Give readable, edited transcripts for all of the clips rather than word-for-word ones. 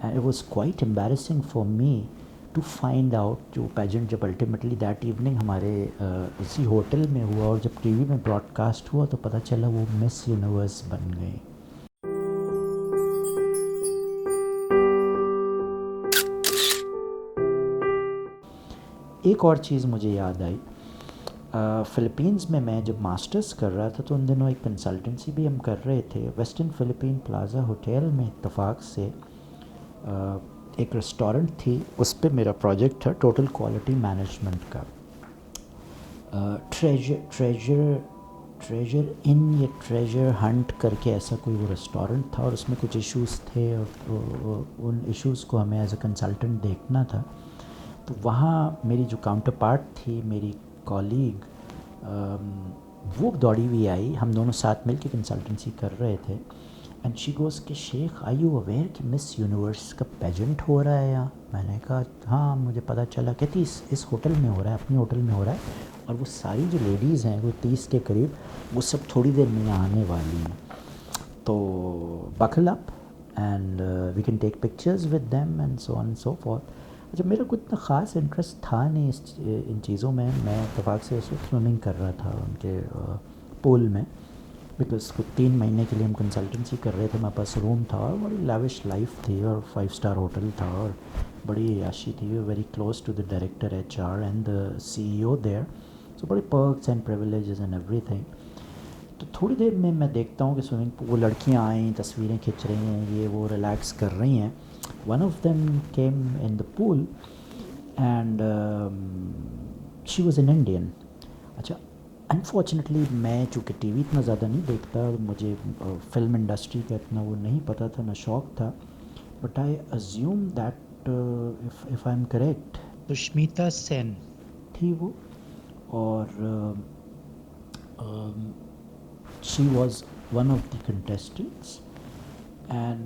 And it was quite embarrassing for me to find out जो pageant जब ultimately that evening हमारे इसी hotel में हुआ और जब टीवी में ब्रॉडकास्ट हुआ तो पता चला वो मिस यूनिवर्स बन गई। एक और चीज़ मुझे याद आई, फ़िलीपींस में मैं जब मास्टर्स कर रहा था तो उन दिनों एक कंसल्टेंसी भी हम कर रहे थे वेस्टर्न फ़िलिपीन प्लाज़ा होटल में। इत्तेफाक से एक रेस्टोरेंट थी, उस पे मेरा प्रोजेक्ट था टोटल क्वालिटी मैनेजमेंट का। ट्रेजर इन या ट्रेजर हंट करके ऐसा कोई वो रेस्टोरेंट था और उसमें कुछ इश्यूज़ थे और उन इश्यूज़ को हमें एज अ कंसल्टेंट देखना था। तो वहाँ मेरी जो काउंटर पार्ट थी, मेरी कॉलीग, वो दौड़ी हुई आई, हम दोनों साथ मिल के कंसल्टेंसी कर रहे थे। एंड शी गोज़ कि शेख आई यू अवेयर कि मिस यूनिवर्स का पेजेंट हो रहा है यहाँ? मैंने कहा हाँ मुझे पता चला। कहती इस होटल में हो रहा है, अपनी होटल में हो रहा है, और वो सारी जो लेडीज़ हैं वो 30 के करीब, वो सब थोड़ी देर में यहाँ आने वाली हैं, तो buckle up and we can take pictures with them and so on and so forth. अच्छा, मेरा कुछ इतना ख़ास इंटरेस्ट था नहीं इन चीज़ों में। मैं इत्तेफाक से उस वक्त स्विमिंग कर रहा था उनके पूल में, बिकॉज कुछ 3 महीने के लिए हम कंसल्टेंसी कर रहे थे। मेरे पास रूम था और बड़ी लाविश लाइफ थी और 5 स्टार होटल था और बड़ी याशी थी। Very close to the director HR and the CEO there, so बड़े perks and privileges and everything. तो थोड़ी देर में मैं देखता हूँ कि स्विमिंग पूल, वो लड़कियाँ आई, तस्वीरें खिंच रही हैं, ये वो रिलैक्स कर रही हैं। One of them came in the pool and she was an Indian. अच्छा, अनफॉर्चुनेटली मैं चूँकि टीवी इतना ज़्यादा नहीं देखता, मुझे फिल्म इंडस्ट्री का इतना वो नहीं पता था, ना शौक था, but I assume that if I am correct Sushmita Sen थी वो, और she was one of the contestants, and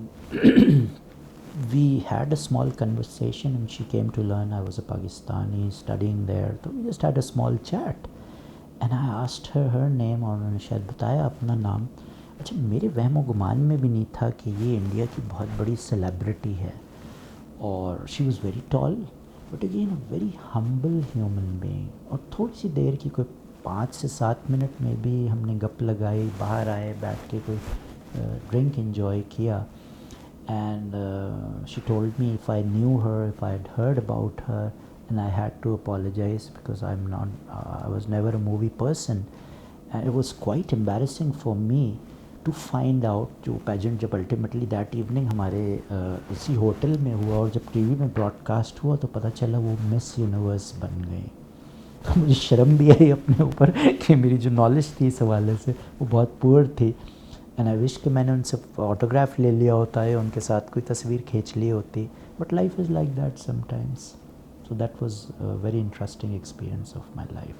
we had a small conversation and she came to learn I was a Pakistani studying there, so we just had a small chat and I asked her name और उन्होंने शायद बताया अपना नाम। अच्छा, मेरे वहम गुमान में भी नहीं था कि ये इंडिया की बहुत बड़ी सेलिब्रिटी है, और she was very tall but again a very humble human being. और थोड़ी सी देर की, कोई 5 से 7 मिनट में भी हमने गप लगाई, बाहर आए, बैठ के कोई ड्रिंक एंजॉय किया। And she told me if I knew her, if I had heard about her, and I had to apologize because I was never a movie person, and it was quite embarrassing for me to find out जो pageant जब ultimately that evening हमारे इसी hotel में हुआ और जब TV में broadcast हुआ तो पता चला वो मिस यूनिवर्स बन गई। तो मुझे शर्म भी आई अपने ऊपर कि मेरी जो नॉलेज थी इस हवाले से वो बहुत पुअर थी, एंड आई विश कि मैंने उनसे ऑटोग्राफ ले लिया होता है, उनके साथ कोई तस्वीर खींच ली होती, but life is like that sometimes. So that was a very interesting experience of my life.